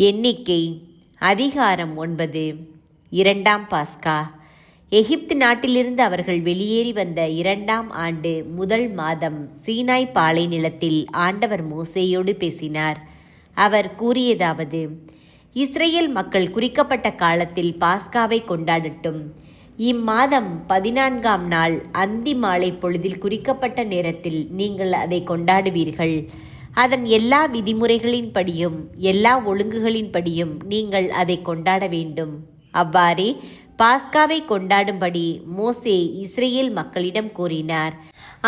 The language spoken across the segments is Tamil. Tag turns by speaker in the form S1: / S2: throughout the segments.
S1: எண்ணிக்கை அதிகாரம் 9. இரண்டாம் பாஸ்கா. எகிப்து நாட்டிலிருந்து அவர்கள் வெளியேறி வந்த 2ஆம் ஆண்டு முதல் மாதம் சீனாய் பாலை நிலத்தில் ஆண்டவர் மோசேயோடு பேசினார். அவர் கூறியதாவது: இஸ்ரேல் மக்கள் குறிக்கப்பட்ட காலத்தில் பாஸ்காவை கொண்டாடட்டும். இம்மாதம் 14ஆம் நாள் அந்தி மாலை பொழுதில் குறிக்கப்பட்ட நேரத்தில் நீங்கள் அதை கொண்டாடுவீர்கள். அதன் எல்லா விதிமுறைகளின்படியும் எல்லா ஒழுங்குகளின்படியும் நீங்கள் அதை கொண்டாட வேண்டும். அவ்வாறே பாஸ்காவை கொண்டாடும்படி மோசே இஸ்ரேல் மக்களிடம் கூறினார்.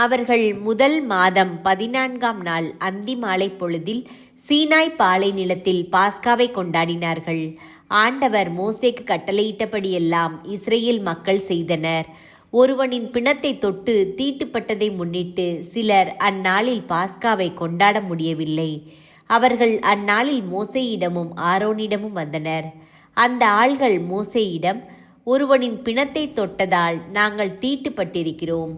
S1: அவர்கள் முதல் மாதம் 14ஆம் நாள் அந்தி மாலை பொழுதில் சீனாய் பாலை நிலத்தில் பாஸ்காவை கொண்டாடினார்கள். ஆண்டவர் மோசேக்கு கட்டளையிட்டபடியெல்லாம் இஸ்ரேல் மக்கள் செய்தனர். ஒருவனின் பிணத்தை தொட்டு தீட்டுப்பட்டதை முன்னிட்டு சிலர் அந்நாளில் பாஸ்காவை கொண்டாட முடியவில்லை. அவர்கள் அந்நாளில் மோசேயிடமும் ஆரோனிடமும் வந்தனர். அந்த ஆள்கள் மோசேயிடம், ஒருவனின் பிணத்தை தொட்டதால் நாங்கள் தீட்டுப்பட்டிருக்கிறோம்.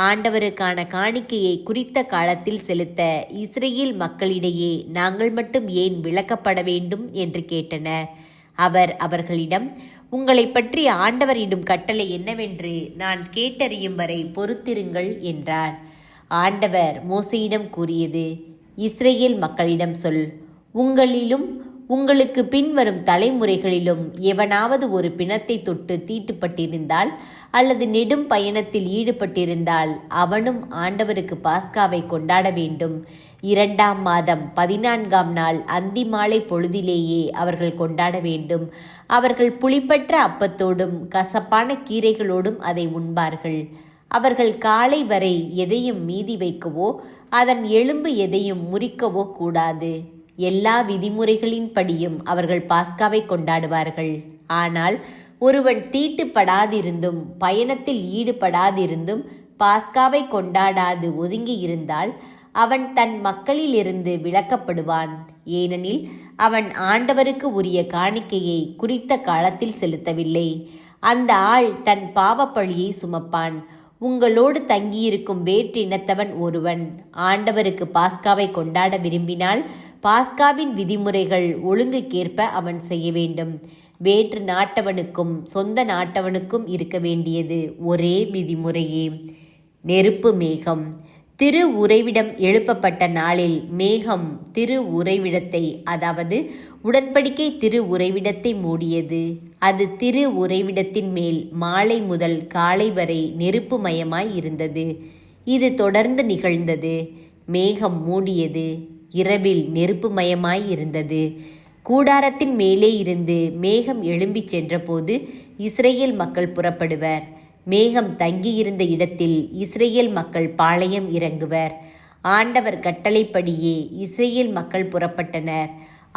S1: ஆண்டவருக்கான காணிக்கையை குறித்த காலத்தில் செலுத்த இஸ்ரேல் மக்களிடையே நாங்கள் மட்டும் ஏன் விலக்கப்பட வேண்டும் என்று கேட்டனர். அவர் அவர்களிடம், உங்களை பற்றி ஆண்டவர் இடும் கட்டளை என்னவென்று நான் கேட்டறியும் வரை பொறுத்திருங்கள் என்றார். ஆண்டவர் மோசேயிடம் கூறியது: இஸ்ரேல் மக்களிடம் சொல், உங்களிலும் உங்களுக்கு பின்வரும் தலைமுறைகளிலும் எவனாவது ஒரு பிணத்தை தொட்டு தீட்டுப்பட்டிருந்தால் அல்லது நெடும் பயணத்தில் ஈடுபட்டிருந்தால் அவனும் ஆண்டவருக்கு பாஸ்காவை கொண்டாட வேண்டும். 2ஆம் மாதம் 14ஆம் நாள் அந்தி மாலை பொழுதிலேயே அவர்கள் கொண்டாட வேண்டும். அவர்கள் புளிப்பற்ற அப்பத்தோடும் கசப்பான கீரைகளோடும் அதை உண்பார்கள். அவர்கள் காலை வரை எதையும் மீதி வைக்கவோ அதன் எலும்பு எதையும் முறிக்கவோ கூடாது. எல்லா விதிமுறைகளின்படியும் அவர்கள் பாஸ்காவை கொண்டாடுவார்கள். ஆனால் ஒருவன் தீட்டுப்படாதிருந்தும் பயணத்தில் ஈடுபடாதிருந்தும் பாஸ்காவை கொண்டாடாது ஒதுங்கி இருந்தால் அவன் தன் மக்களிலிருந்து விலக்கப்படுவான். ஏனெனில் அவன் ஆண்டவருக்கு உரிய காணிக்கையை குறித்த காலத்தில் செலுத்தவில்லை. அந்த ஆள் தன் பாவப்பழியை சுமப்பான். உங்களோடு தங்கியிருக்கும் வேற்றினத்தவன் ஒருவன் ஆண்டவருக்கு பாஸ்காவை கொண்டாட விரும்பினால் பாஸ்காவின் விதிமுறைகள் ஒழுங்குக்கேற்ப அவன் செய்ய வேண்டும். வேற்று நாட்டவனுக்கும் சொந்த நாட்டவனுக்கும் இருக்க வேண்டியது ஒரே விதிமுறையே. நெருப்பு மேகம். திரு உறைவிடம் எழுப்பப்பட்ட நாளில் மேகம் திரு உறைவிடத்தை, அதாவது உடன்படிக்கை திரு உறைவிடத்தை மூடியது. அது திரு உறைவிடத்தின் மேல் மாலை முதல் காலை வரை நெருப்பு மயமாய் இருந்தது. இது தொடர்ந்து நிகழ்ந்தது. மேகம் மூடியது, இரவில் நெருப்பு மயமாய் இருந்தது. கூடாரத்தின் மேலே இருந்து மேகம் எழும்பிச் சென்றபோது இஸ்ரேல் மக்கள் புறப்படுவர். மேகம் தங்கியிருந்த இடத்தில் இஸ்ரேல் மக்கள் பாளையம் இறங்குவர். ஆண்டவர் கட்டளைப்படியே இஸ்ரேல் மக்கள் புறப்பட்டனர்.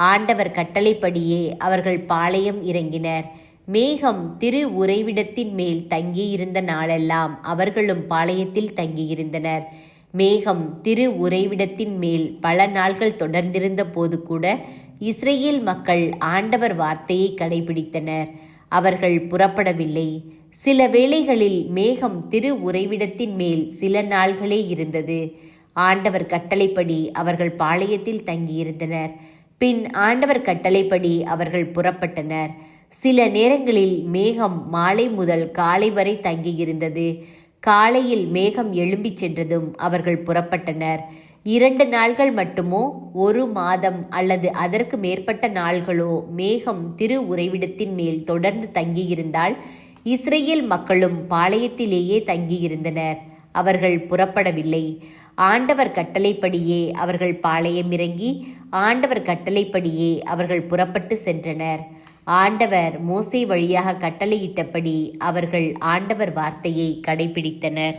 S1: ஆண்டவர் கட்டளைப்படியே அவர்கள் பாளையம் இறங்கினர். மேகம் திரு உறைவிடத்தின் மேல் தங்கியிருந்த நாளெல்லாம் அவர்களும் பாளையத்தில் தங்கியிருந்தனர். மேகம் திரு உறைவிடத்தின் மேல் பல நாள்கள் தொடர்ந்திருந்த போது கூட இஸ்ரேல் மக்கள் ஆண்டவர் வார்த்தையை கடைபிடித்தனர். அவர்கள் புறப்படவில்லை. சில வேளைகளில் மேகம் திரு உறைவிடத்தின் மேல் சில நாள்களே இருந்தது. ஆண்டவர் கட்டளைப்படி அவர்கள் பாளையத்தில் தங்கியிருந்தனர். பின் ஆண்டவர் கட்டளைப்படி அவர்கள் புறப்பட்டனர். சில நேரங்களில் மேகம் மாலை முதல் காலை வரை தங்கியிருந்தது. காலையில் மேகம் எழும்பிச் சென்றதும் அவர்கள் புறப்பட்டனர். 2 நாள்கள் மட்டுமோ 1 மாதம் அல்லது அதற்கு மேற்பட்ட நாள்களோ மேகம் திரு உறைவிடத்தின் மேல் தொடர்ந்து தங்கியிருந்தால் இஸ்ரேல் மக்களும் பாளையத்திலேயே தங்கியிருந்தனர். அவர்கள் புறப்படவில்லை. ஆண்டவர் கட்டளைப்படியே அவர்கள் பாளையம் இறங்கி ஆண்டவர் கட்டளைப்படியே அவர்கள் புறப்பட்டு சென்றனர். ஆண்டவர் மோசே வழியாக கட்டளையிட்டபடி அவர்கள் ஆண்டவர் வார்த்தையை கடைபிடித்தனர்.